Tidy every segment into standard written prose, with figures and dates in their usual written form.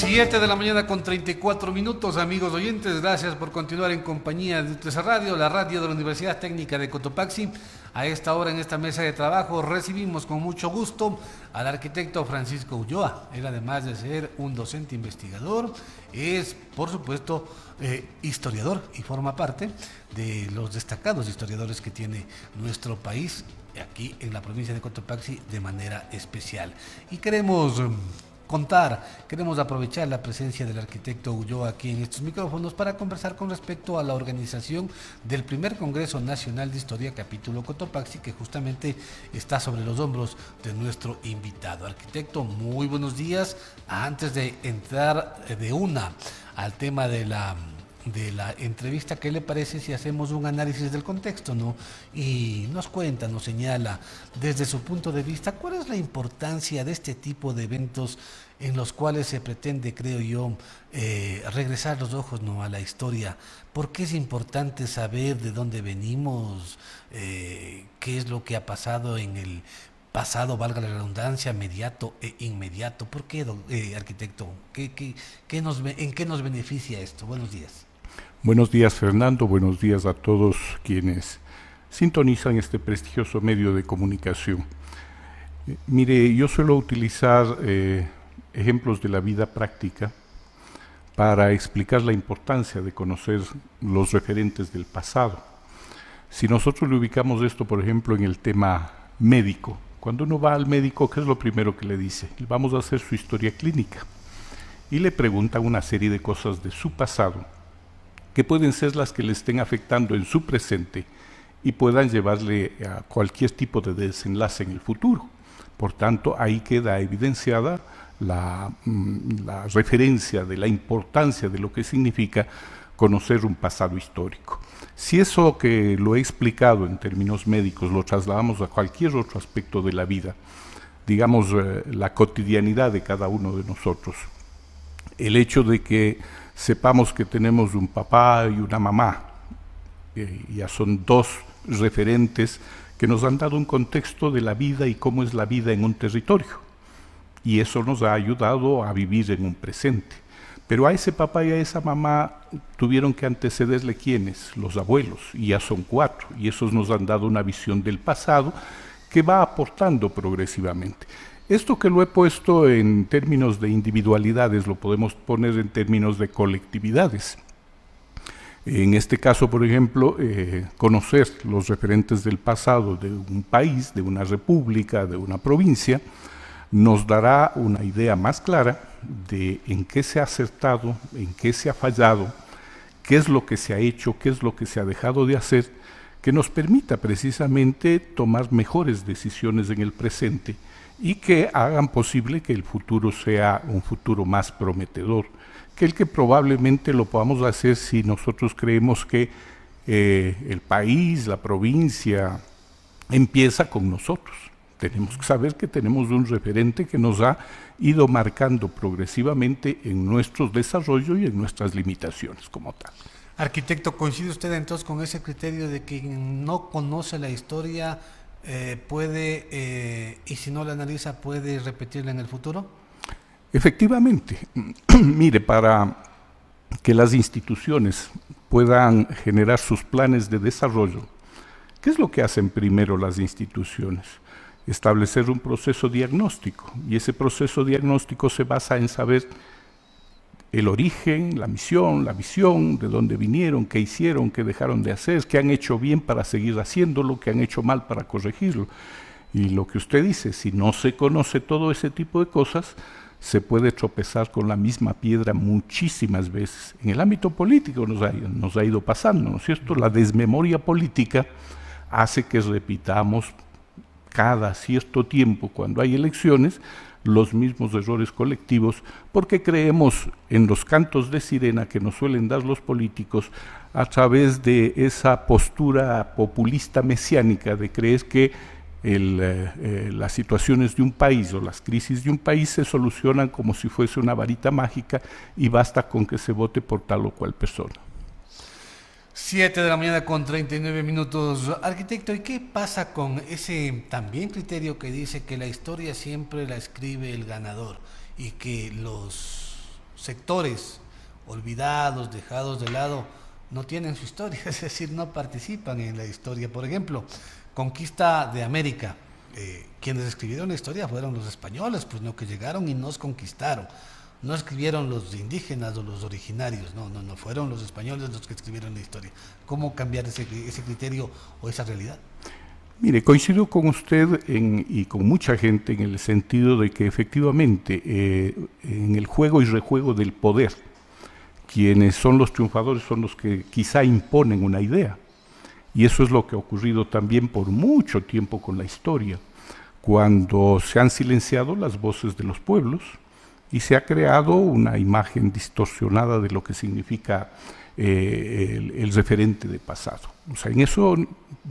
7 de la mañana con 34 minutos, amigos oyentes. Gracias por continuar en compañía de UTC Radio, la radio de la Universidad Técnica de Cotopaxi. A esta hora, en esta mesa de trabajo, recibimos con mucho gusto al arquitecto Francisco Ulloa. Él, además de ser un docente investigador, es, por supuesto, historiador y forma parte de los destacados historiadores que tiene nuestro país, aquí en la provincia de Cotopaxi, de manera especial. Y queremos aprovechar la presencia del arquitecto Ulloa aquí en estos micrófonos para conversar con respecto a la organización del primer Congreso Nacional de Historia capítulo Cotopaxi, que justamente está sobre los hombros de nuestro invitado. Arquitecto, muy buenos días. Antes de entrar de una al tema de la entrevista, ¿qué le parece si hacemos un análisis del contexto, ¿no? Y nos cuenta, nos señala desde su punto de vista cuál es la importancia de este tipo de eventos en los cuales se pretende, creo yo, regresar los ojos, ¿no?, a la historia. ¿Por qué es importante saber de dónde venimos? ¿Qué es lo que ha pasado en el pasado, valga la redundancia, mediato e inmediato? ¿Por qué, arquitecto? ¿En qué nos beneficia esto? Buenos días. Buenos días, Fernando. Buenos días a todos quienes sintonizan este prestigioso medio de comunicación. Mire, yo suelo utilizar ejemplos de la vida práctica para explicar la importancia de conocer los referentes del pasado. Si nosotros le ubicamos esto, por ejemplo, en el tema médico, cuando uno va al médico, ¿qué es lo primero que le dice? Vamos a hacer su historia clínica y le preguntan una serie de cosas de su pasado que pueden ser las que le estén afectando en su presente y puedan llevarle a cualquier tipo de desenlace en el futuro. Por tanto, ahí queda evidenciada la referencia de la importancia de lo que significa conocer un pasado histórico. Si eso que lo he explicado en términos médicos lo trasladamos a cualquier otro aspecto de la vida, digamos la cotidianidad de cada uno de nosotros, el hecho de que sepamos que tenemos un papá y una mamá, ya son dos referentes que nos han dado un contexto de la vida y cómo es la vida en un territorio, y eso nos ha ayudado a vivir en un presente. Pero a ese papá y a esa mamá tuvieron que antecederle ¿quiénes? Los abuelos, y ya son 4, y esos nos han dado una visión del pasado que va aportando progresivamente. Esto que lo he puesto en términos de individualidades, lo podemos poner en términos de colectividades. En este caso, por ejemplo, conocer los referentes del pasado de un país, de una república, de una provincia, nos dará una idea más clara de en qué se ha acertado, en qué se ha fallado, qué es lo que se ha hecho, qué es lo que se ha dejado de hacer, que nos permita precisamente tomar mejores decisiones en el presente y que hagan posible que el futuro sea un futuro más prometedor que el que probablemente lo podamos hacer si nosotros creemos que el país, la provincia, empieza con nosotros. Tenemos que saber que tenemos un referente que nos ha ido marcando progresivamente en nuestro desarrollo y en nuestras limitaciones como tal. Arquitecto, ¿coincide usted entonces con ese criterio de que quien no conoce la historia puede, y si no la analiza, puede repetirla en el futuro? Efectivamente. Mire, para que las instituciones puedan generar sus planes de desarrollo, ¿qué es lo que hacen primero las instituciones? Establecer un proceso diagnóstico, y ese proceso diagnóstico se basa en saber el origen, la misión, la visión, de dónde vinieron, qué hicieron, qué dejaron de hacer, qué han hecho bien para seguir haciéndolo, qué han hecho mal para corregirlo. Y lo que usted dice, si no se conoce todo ese tipo de cosas, se puede tropezar con la misma piedra muchísimas veces. En el ámbito político nos ha ido pasando, ¿no es cierto? La desmemoria política hace que repitamos cada cierto tiempo, cuando hay elecciones, los mismos errores colectivos, porque creemos en los cantos de sirena que nos suelen dar los políticos a través de esa postura populista mesiánica de creer que las situaciones de un país o las crisis de un país se solucionan como si fuese una varita mágica y basta con que se vote por tal o cual persona. 7 de la mañana con 39 minutos. Arquitecto, ¿y qué pasa con ese también criterio que dice que la historia siempre la escribe el ganador y que los sectores olvidados, dejados de lado, no tienen su historia, es decir, no participan en la historia. Por ejemplo, conquista de América. Quienes escribieron la historia fueron los españoles, pues no, que llegaron y nos conquistaron. No escribieron los indígenas o los originarios, no, fueron los españoles los que escribieron la historia. ¿Cómo cambiar ese criterio o esa realidad? Mire, coincido con usted y con mucha gente en el sentido de que efectivamente en el juego y rejuego del poder, quienes son los triunfadores son los que quizá imponen una idea. Y eso es lo que ha ocurrido también por mucho tiempo con la historia, cuando se han silenciado las voces de los pueblos y se ha creado una imagen distorsionada de lo que significa el referente de pasado. O sea, en eso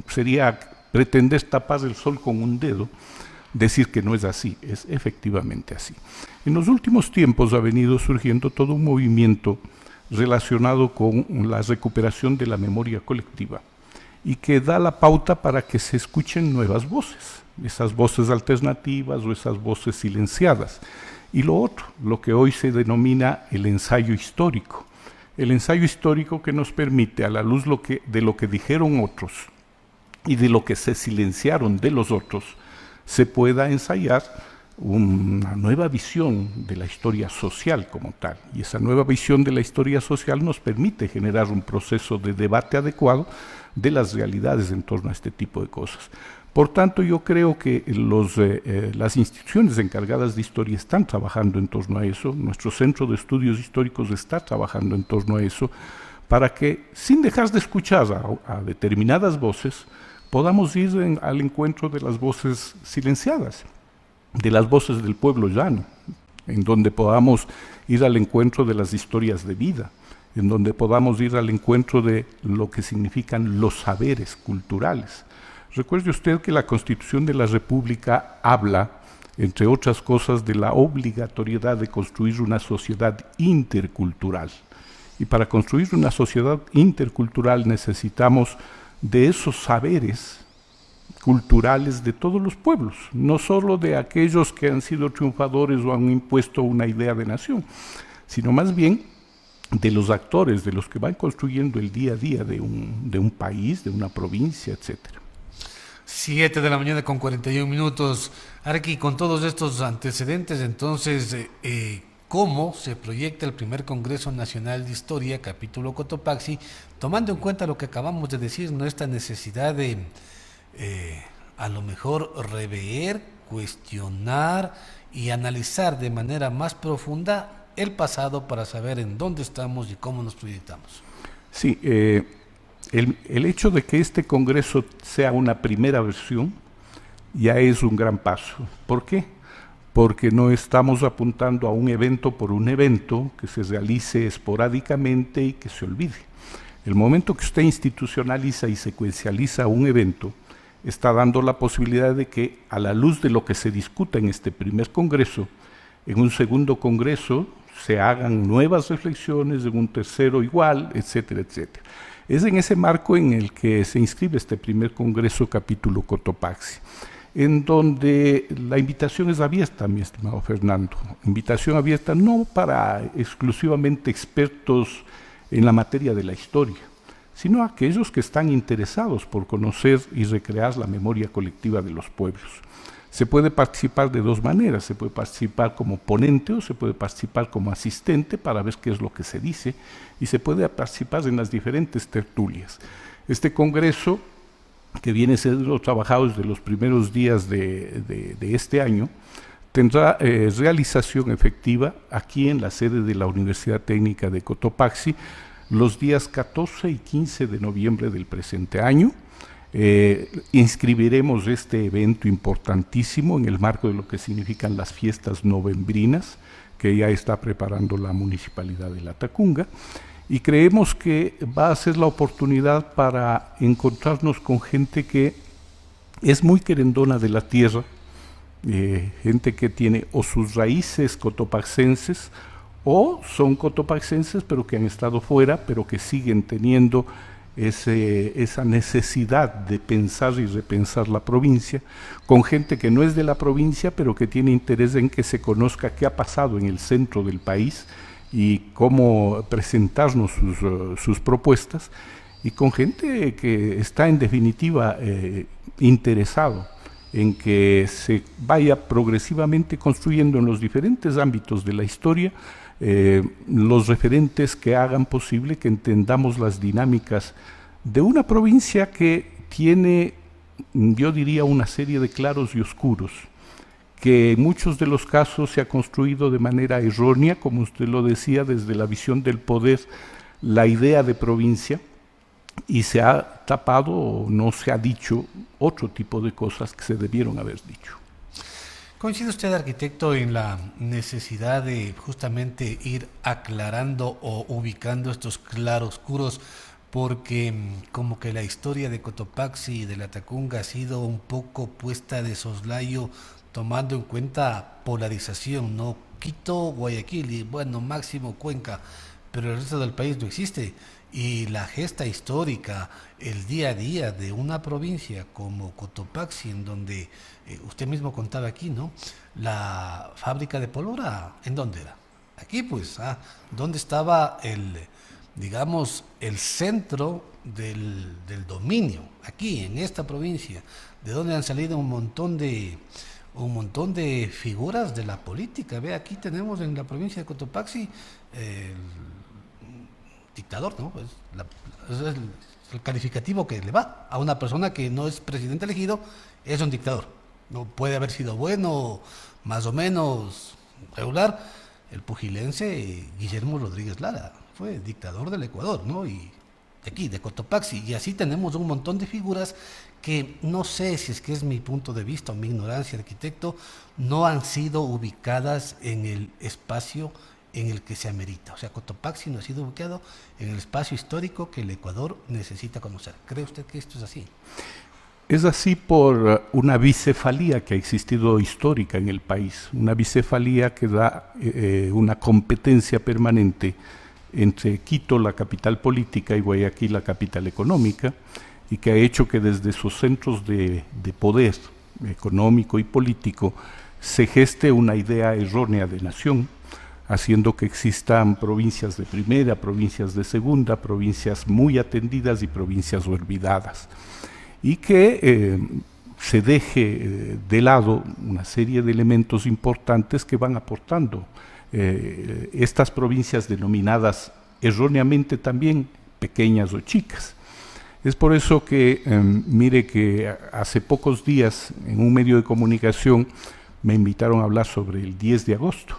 sería pretender tapar el sol con un dedo, decir que no es así, es efectivamente así. En los últimos tiempos ha venido surgiendo todo un movimiento relacionado con la recuperación de la memoria colectiva y que da la pauta para que se escuchen nuevas voces, esas voces alternativas o esas voces silenciadas. Y lo otro, lo que hoy se denomina el ensayo histórico. El ensayo histórico que nos permite, a la luz de lo que dijeron otros y de lo que se silenciaron de los otros, se pueda ensayar una nueva visión de la historia social como tal. Y esa nueva visión de la historia social nos permite generar un proceso de debate adecuado de las realidades en torno a este tipo de cosas. Por tanto, yo creo que las instituciones encargadas de historia están trabajando en torno a eso, nuestro Centro de Estudios Históricos está trabajando en torno a eso, para que, sin dejar de escuchar a determinadas voces, podamos ir al encuentro de las voces silenciadas, de las voces del pueblo llano, en donde podamos ir al encuentro de las historias de vida, en donde podamos ir al encuentro de lo que significan los saberes culturales. Recuerde usted que la Constitución de la República habla, entre otras cosas, de la obligatoriedad de construir una sociedad intercultural. Y para construir una sociedad intercultural necesitamos de esos saberes culturales de todos los pueblos, no solo de aquellos que han sido triunfadores o han impuesto una idea de nación, sino más bien de los actores, de los que van construyendo el día a día de un país, de una provincia, etcétera. 7 de la mañana con 41 minutos. Arqui, con todos estos antecedentes, entonces, ¿cómo se proyecta el primer Congreso Nacional de Historia, capítulo Cotopaxi, tomando en cuenta lo que acabamos de decir, ¿no? Esta necesidad de, a lo mejor, rever, cuestionar y analizar de manera más profunda el pasado para saber en dónde estamos y cómo nos proyectamos? Sí, el hecho de que este Congreso sea una primera versión ya es un gran paso. ¿Por qué? Porque no estamos apuntando a un evento por un evento que se realice esporádicamente y que se olvide. El momento que usted institucionaliza y secuencializa un evento, está dando la posibilidad de que, a la luz de lo que se discuta en este primer Congreso, en un segundo Congreso se hagan nuevas reflexiones, en un tercero igual, etcétera, etcétera. Es en ese marco en el que se inscribe este primer Congreso capítulo Cotopaxi, en donde la invitación es abierta, mi estimado Fernando, invitación abierta no para exclusivamente expertos en la materia de la historia, sino a aquellos que están interesados por conocer y recrear la memoria colectiva de los pueblos. Se puede participar de dos maneras, se puede participar como ponente o se puede participar como asistente para ver qué es lo que se dice y se puede participar en las diferentes tertulias. Este congreso, que viene siendo trabajado desde los primeros días de este año, tendrá realización efectiva aquí en la sede de la Universidad Técnica de Cotopaxi los días 14 y 15 de noviembre del presente año. Inscribiremos este evento importantísimo en el marco de lo que significan las fiestas novembrinas que ya está preparando la Municipalidad de Latacunga, y creemos que va a ser la oportunidad para encontrarnos con gente que es muy querendona de la tierra, gente que tiene o sus raíces cotopaxenses o son cotopaxenses pero que han estado fuera, pero que siguen teniendo esa necesidad de pensar y repensar la provincia, con gente que no es de la provincia, pero que tiene interés en que se conozca qué ha pasado en el centro del país y cómo presentarnos sus propuestas, y con gente que está en definitiva interesado en que se vaya progresivamente construyendo en los diferentes ámbitos de la historia los referentes que hagan posible que entendamos las dinámicas de una provincia que tiene, yo diría, una serie de claros y oscuros, que en muchos de los casos se ha construido de manera errónea, como usted lo decía, desde la visión del poder, la idea de provincia, y se ha tapado o no se ha dicho otro tipo de cosas que se debieron haber dicho. ¿Coincide usted, arquitecto, en la necesidad de justamente ir aclarando o ubicando estos claroscuros? Porque como que la historia de Cotopaxi y de la Tacunga ha sido un poco puesta de soslayo, tomando en cuenta polarización, ¿no? Quito, Guayaquil y bueno, máximo Cuenca, pero el resto del país no existe. Y la gesta histórica, el día a día de una provincia como Cotopaxi, en donde usted mismo contaba aquí, ¿no? La fábrica de pólvora, ¿en dónde era? Aquí, pues, ¿dónde estaba digamos, el centro del dominio? Aquí, en esta provincia, de donde han salido un montón de figuras de la política. Ve, aquí tenemos en la provincia de Cotopaxi dictador, ¿no? Es el calificativo que le va a una persona que no es presidente elegido, es un dictador. No puede haber sido bueno, más o menos regular. El pugilense Guillermo Rodríguez Lara fue dictador del Ecuador, ¿no? Y de aquí, de Cotopaxi. Y así tenemos un montón de figuras que no sé si es que es mi punto de vista o mi ignorancia, arquitecto, no han sido ubicadas en el espacio en el que se amerita. O sea, Cotopaxi no ha sido ubicado en el espacio histórico que el Ecuador necesita conocer. ¿Cree usted que esto es así? Es así por una bicefalía que ha existido histórica en el país, una bicefalía que da una competencia permanente entre Quito, la capital política, y Guayaquil, la capital económica, y que ha hecho que desde sus centros de poder económico y político se geste una idea errónea de nación, haciendo que existan provincias de primera, provincias de segunda, provincias muy atendidas y provincias olvidadas, y que se deje de lado una serie de elementos importantes que van aportando estas provincias denominadas erróneamente también pequeñas o chicas. Es por eso que, mire que hace pocos días en un medio de comunicación me invitaron a hablar sobre el 10 de agosto.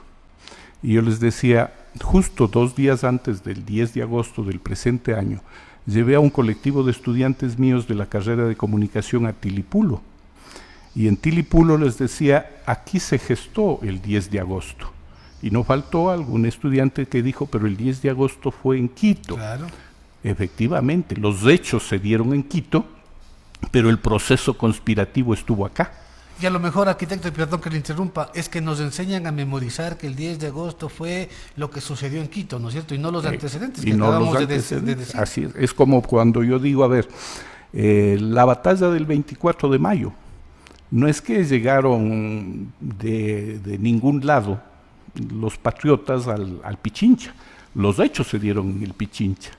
Y yo les decía, justo 2 días antes del 10 de agosto del presente año, llevé a un colectivo de estudiantes míos de la carrera de comunicación a Tilipulo. Y en Tilipulo les decía, aquí se gestó el 10 de agosto. Y no faltó algún estudiante que dijo, pero el 10 de agosto fue en Quito. Claro. Efectivamente, los hechos se dieron en Quito, pero el proceso conspirativo estuvo acá. Y a lo mejor, arquitecto, y perdón que le interrumpa, es que nos enseñan a memorizar que el 10 de agosto fue lo que sucedió en Quito, ¿no es cierto? Y no los antecedentes que no acabamos de decir. Así es como cuando yo digo, a ver, la batalla del 24 de mayo, no es que llegaron de ningún lado los patriotas al Pichincha, los hechos se dieron en el Pichincha.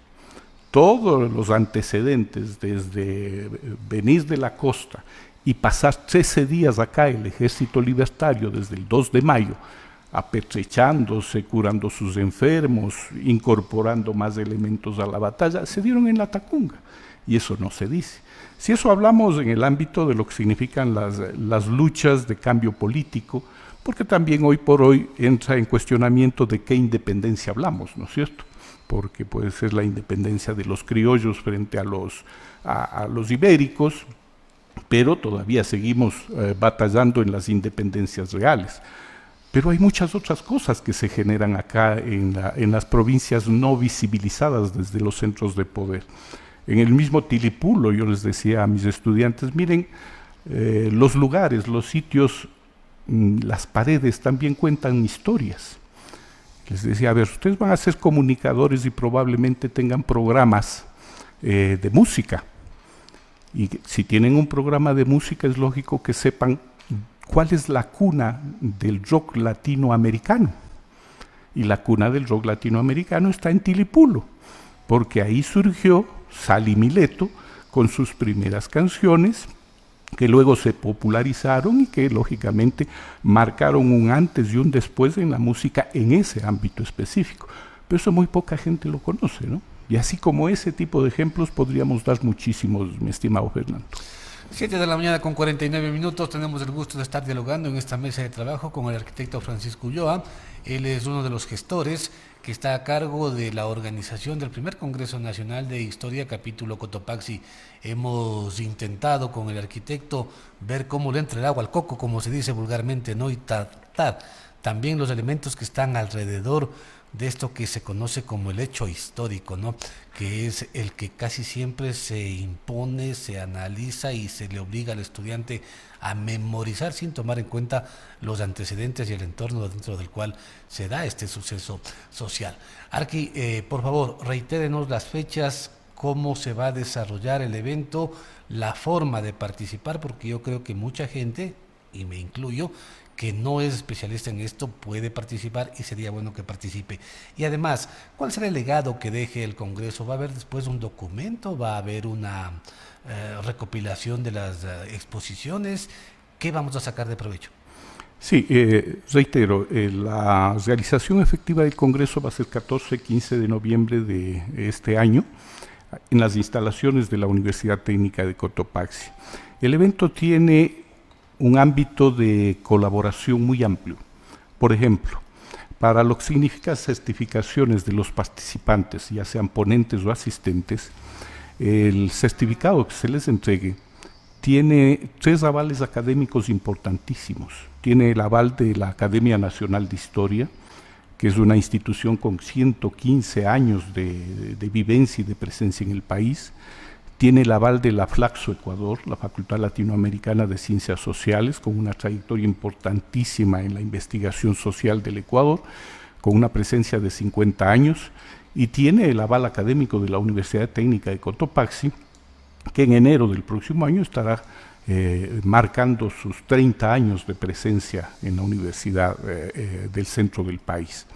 Todos los antecedentes, desde venir de la costa y pasar 13 días acá el ejército libertario desde el 2 de mayo, apertrechándose, curando sus enfermos, incorporando más elementos a la batalla, se dieron en la Tacunga, y eso no se dice. Si eso hablamos en el ámbito de lo que significan las luchas de cambio político, porque también hoy por hoy entra en cuestionamiento de qué independencia hablamos, ¿no es cierto? Porque puede ser la independencia de los criollos frente a los ibéricos, pero todavía seguimos batallando en las independencias reales. Pero hay muchas otras cosas que se generan acá en las provincias no visibilizadas desde los centros de poder. En el mismo Tilipulo yo les decía a mis estudiantes, miren, los lugares, los sitios, las paredes también cuentan historias. Les decía, a ver, ustedes van a ser comunicadores y probablemente tengan programas de música. Y si tienen un programa de música es lógico que sepan cuál es la cuna del rock latinoamericano. y la cuna del rock latinoamericano está en Tilipulo, porque ahí surgió Sally Mileto con sus primeras canciones, que luego se popularizaron y que lógicamente marcaron un antes y un después en la música en ese ámbito específico. Pero eso muy poca gente lo conoce, ¿no? Y así como ese tipo de ejemplos podríamos dar muchísimos, mi estimado Fernando. 7 de la mañana con 49 minutos, tenemos el gusto de estar dialogando en esta mesa de trabajo con el arquitecto Francisco Ulloa. Él es uno de los gestores que está a cargo de la organización del primer Congreso Nacional de Historia, capítulo Cotopaxi. Hemos intentado con el arquitecto ver cómo le entra el agua al coco, como se dice vulgarmente, ¿no? Y tratar también los elementos que están alrededor de esto que se conoce como el hecho histórico, ¿no? Que es el que casi siempre se impone, se analiza y se le obliga al estudiante a memorizar sin tomar en cuenta los antecedentes y el entorno dentro del cual se da este suceso social. Arqui, por favor, reitérenos las fechas, cómo se va a desarrollar el evento, la forma de participar, porque yo creo que mucha gente, y me incluyo, que no es especialista en esto, puede participar y sería bueno que participe. Y además, ¿cuál será el legado que deje el Congreso? ¿Va a haber después un documento? ¿Va a haber una recopilación de las exposiciones? ¿Qué vamos a sacar de provecho? Sí, reitero, la realización efectiva del Congreso va a ser 14 y 15 de noviembre de este año en las instalaciones de la Universidad Técnica de Cotopaxi. El evento tiene un ámbito de colaboración muy amplio. Por ejemplo, para lo que significa certificaciones de los participantes, ya sean ponentes o asistentes, el certificado que se les entregue tiene 3 avales académicos importantísimos. Tiene el aval de la Academia Nacional de Historia, que es una institución con 115 años de vivencia y de presencia en el país. Tiene el aval de la Flaxo Ecuador, la Facultad Latinoamericana de Ciencias Sociales, con una trayectoria importantísima en la investigación social del Ecuador, con una presencia de 50 años, y tiene el aval académico de la Universidad Técnica de Cotopaxi, que en enero del próximo año estará marcando sus 30 años de presencia en la universidad del centro del país.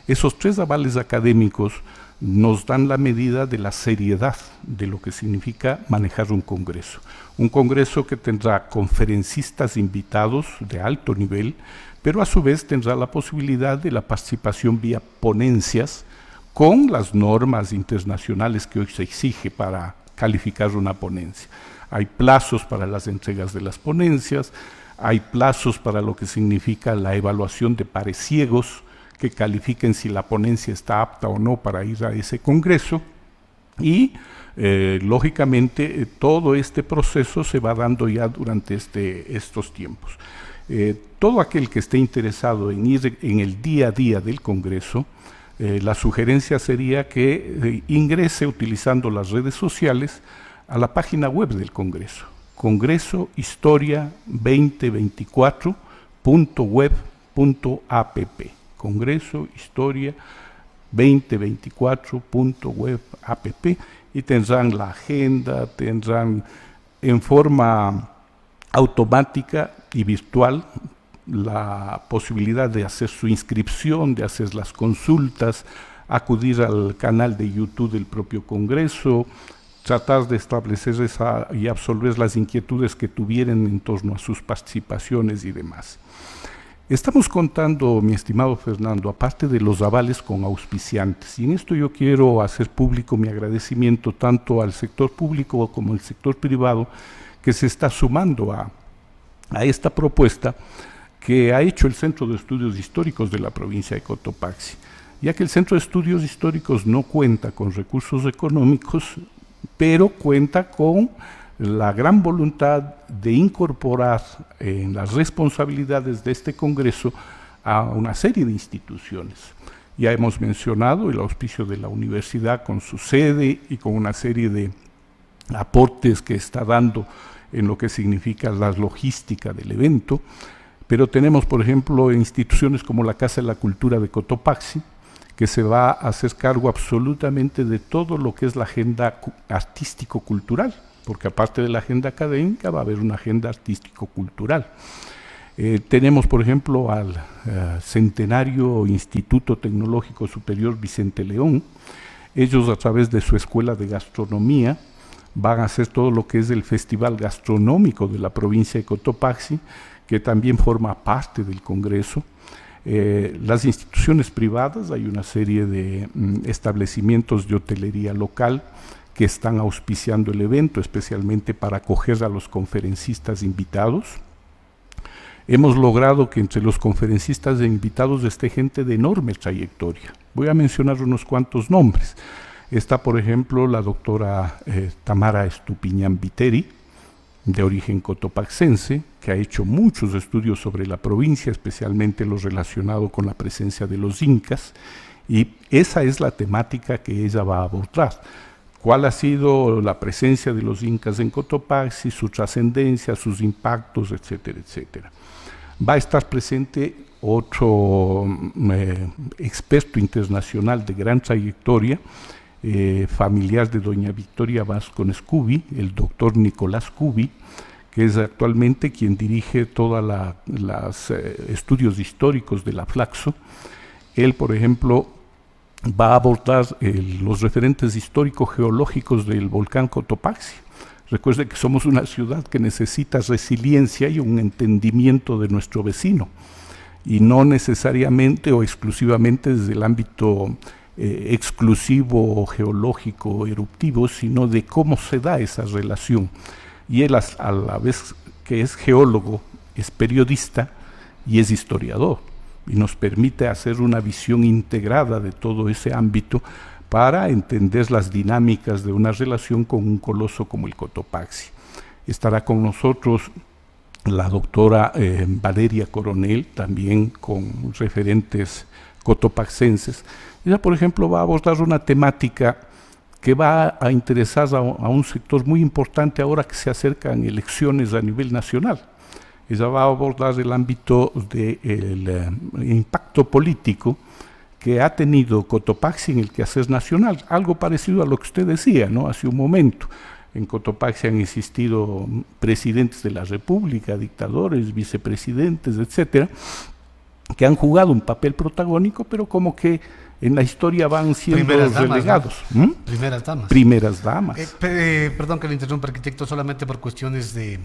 Esos 3 avales académicos nos dan la medida de la seriedad de lo que significa manejar un congreso que tendrá conferencistas invitados de alto nivel, pero a su vez tendrá la posibilidad de la participación vía ponencias con las normas internacionales que hoy se exige para calificar una ponencia. Hay plazos para las entregas de las ponencias, hay plazos para lo que significa la evaluación de pares ciegos, que califiquen si la ponencia está apta o no para ir a ese congreso y lógicamente todo este proceso se va dando ya durante estos tiempos. Todo aquel que esté interesado en ir en el día a día del congreso, la sugerencia sería que ingrese utilizando las redes sociales a la página web del congreso, congresohistoria2024.web.app. Congreso Historia 2024.web.app, y tendrán la agenda, tendrán en forma automática y virtual la posibilidad de hacer su inscripción, de hacer las consultas, acudir al canal de YouTube del propio Congreso, tratar de establecer y absolver las inquietudes que tuvieran en torno a sus participaciones y demás. Estamos contando, mi estimado Fernando, aparte de los avales con auspiciantes, y en esto yo quiero hacer público mi agradecimiento tanto al sector público como al sector privado que se está sumando a esta propuesta que ha hecho el Centro de Estudios Históricos de la provincia de Cotopaxi, ya que el Centro de Estudios Históricos no cuenta con recursos económicos, pero cuenta con la gran voluntad de incorporar en las responsabilidades de este Congreso a una serie de instituciones. Ya hemos mencionado el auspicio de la universidad con su sede y con una serie de aportes que está dando en lo que significa la logística del evento, pero tenemos, por ejemplo, instituciones como la Casa de la Cultura de Cotopaxi, que se va a hacer cargo absolutamente de todo lo que es la agenda artístico-cultural, porque aparte de la agenda académica va a haber una agenda artístico-cultural. Tenemos, por ejemplo, al Centenario Instituto Tecnológico Superior Vicente León. Ellos, a través de su escuela de gastronomía, van a hacer todo lo que es el Festival Gastronómico de la provincia de Cotopaxi, que también forma parte del Congreso. Las instituciones privadas, hay una serie de establecimientos de hotelería local que están auspiciando el evento, especialmente para acoger a los conferencistas invitados. Hemos logrado que entre los conferencistas e invitados esté gente de enorme trayectoria. Voy a mencionar unos cuantos nombres. Está, por ejemplo, la doctora Tamara Estupiñán Viteri, de origen cotopaxense, que ha hecho muchos estudios sobre la provincia, especialmente lo relacionado con la presencia de los incas, y esa es la temática que ella va a abordar. ¿Cuál ha sido la presencia de los incas en Cotopaxi, su trascendencia, sus impactos, etcétera, etcétera? Va a estar presente otro experto internacional de gran trayectoria, familiar de doña Victoria Vázquez Cubi, el doctor Nicolás Cubi, que es actualmente quien dirige todos los estudios históricos de la Flaxo. Él, por ejemplo, va a abordar los referentes histórico-geológicos del volcán Cotopaxi. Recuerde que somos una ciudad que necesita resiliencia y un entendimiento de nuestro vecino, y no necesariamente o exclusivamente desde el ámbito exclusivo, geológico, eruptivo, sino de cómo se da esa relación. Y él, a la vez que es geólogo, es periodista y es historiador, y nos permite hacer una visión integrada de todo ese ámbito para entender las dinámicas de una relación con un coloso como el Cotopaxi. Estará con nosotros la doctora Valeria Coronel, también con referentes cotopaxenses. Ella, por ejemplo, va a abordar una temática que va a interesar a un sector muy importante ahora que se acercan elecciones a nivel nacional. Ella va a abordar el ámbito del impacto político que ha tenido Cotopaxi en el quehacer nacional, algo parecido a lo que usted decía, ¿no?, hace un momento. En Cotopaxi han existido presidentes de la República, dictadores, vicepresidentes, etcétera, que han jugado un papel protagónico, pero como que en la historia van siendo relegados. ¿No? Primeras damas. Primeras damas. Perdón que le interrumpa, arquitecto, solamente por cuestiones de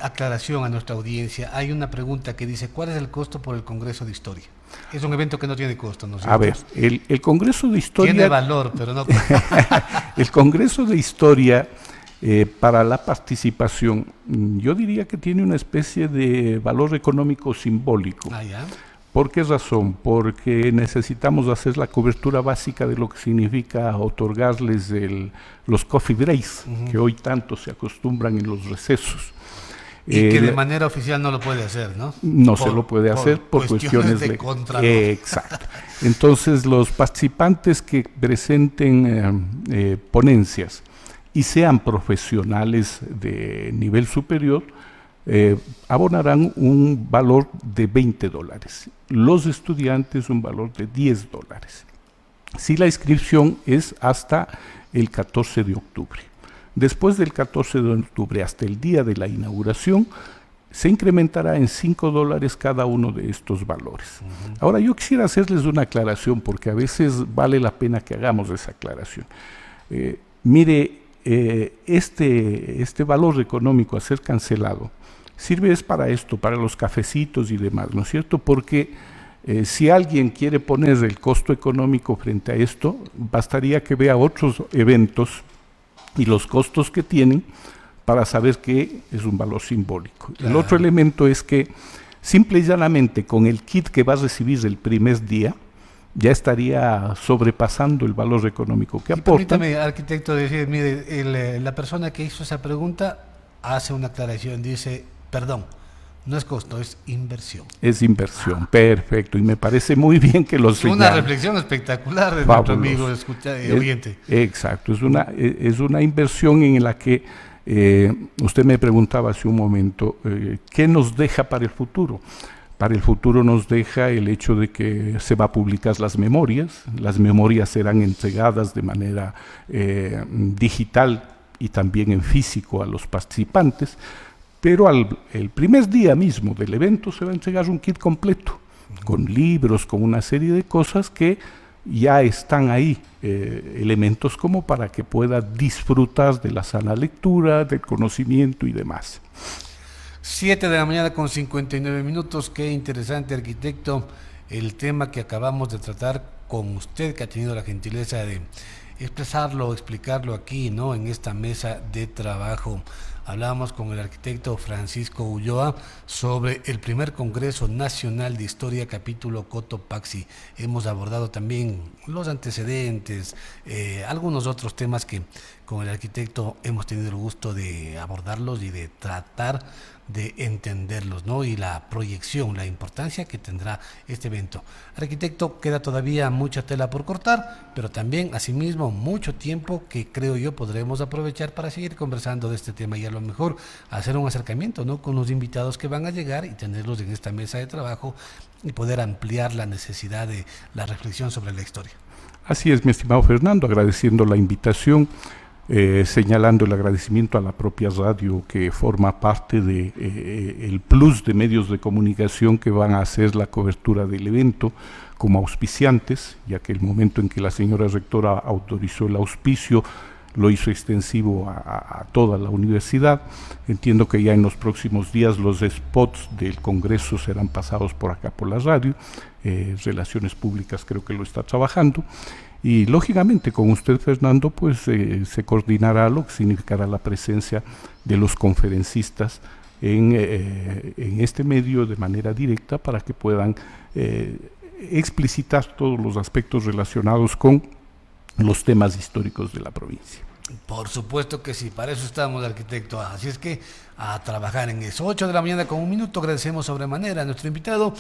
aclaración a nuestra audiencia. Hay una pregunta que dice, ¿cuál es el costo por el Congreso de Historia? Es un evento que no tiene costo, ¿no es cierto? A ver, el Congreso de Historia... Tiene valor, pero no... El Congreso de Historia, para la participación, yo diría que tiene una especie de valor económico simbólico. Ah, ¿ya? ¿Por qué razón? Porque necesitamos hacer la cobertura básica de lo que significa otorgarles los coffee breaks, que hoy tanto se acostumbran en los recesos. Y que de manera oficial no lo puede hacer, ¿no? No se lo puede hacer por cuestiones de contrato. Exacto. Entonces, los participantes que presenten ponencias y sean profesionales de nivel superior, abonarán un valor de $20. Los estudiantes un valor de $10. Si la inscripción es hasta el 14 de octubre. Después del 14 de octubre hasta el día de la inauguración, se incrementará en $5 cada uno de estos valores. Ahora, yo quisiera hacerles una aclaración, porque a veces vale la pena que hagamos esa aclaración. Mire, este valor económico a ser cancelado sirve es para esto, para los cafecitos y demás, ¿no es cierto? Porque si alguien quiere poner el costo económico frente a esto, bastaría que vea otros eventos y los costos que tienen para saber que es un valor simbólico. Claro. El otro elemento es que simple y llanamente con el kit que va a recibir el primer día, ya estaría sobrepasando el valor económico que aporta. Permítame, arquitecto, decir, mire, la persona que hizo esa pregunta hace una aclaración, dice, perdón, no es costo, es inversión. Es inversión, perfecto, y me parece muy bien que lo señale. Una reflexión espectacular de nuestro amigo oyente. Exacto, es una inversión en la que usted me preguntaba hace un momento, ¿qué nos deja para el futuro? Para el futuro nos deja el hecho de que se va a publicar las memorias serán entregadas de manera digital y también en físico a los participantes. pero el primer día mismo del evento se va a entregar un kit completo, con libros, con una serie de cosas que ya están ahí, elementos como para que pueda disfrutar de la sana lectura, del conocimiento y demás. 7 de la mañana con 59 minutos, qué interesante, arquitecto, el tema que acabamos de tratar con usted, que ha tenido la gentileza de expresarlo, explicarlo aquí, ¿no?, en esta mesa de trabajo. Hablábamos con el arquitecto Francisco Ulloa sobre el primer Congreso Nacional de Historia, capítulo Cotopaxi. Hemos abordado también los antecedentes, algunos otros temas que con el arquitecto hemos tenido el gusto de abordarlos y de tratar de entenderlos, ¿no?, y la proyección, la importancia que tendrá este evento. Arquitecto, queda todavía mucha tela por cortar, pero también, asimismo, mucho tiempo que creo yo podremos aprovechar para seguir conversando de este tema y a lo mejor hacer un acercamiento, ¿no?, con los invitados que van a llegar y tenerlos en esta mesa de trabajo y poder ampliar la necesidad de la reflexión sobre la historia. Así es, mi estimado Fernando, agradeciendo la invitación. Señalando el agradecimiento a la propia radio que forma parte de el plus de medios de comunicación que van a hacer la cobertura del evento como auspiciantes, ya que el momento en que la señora rectora autorizó el auspicio lo hizo extensivo a toda la universidad. Entiendo que ya en los próximos días los spots del Congreso serán pasados por acá por la radio. Relaciones Públicas creo que lo está trabajando. Y lógicamente con usted, Fernando, pues se coordinará lo que significará la presencia de los conferencistas en este medio de manera directa para que puedan explicitar todos los aspectos relacionados con los temas históricos de la provincia. Por supuesto que sí, para eso estamos, arquitecto. Así es que a trabajar en eso. 8 de la mañana con 1 minuto, agradecemos sobremanera a nuestro invitado.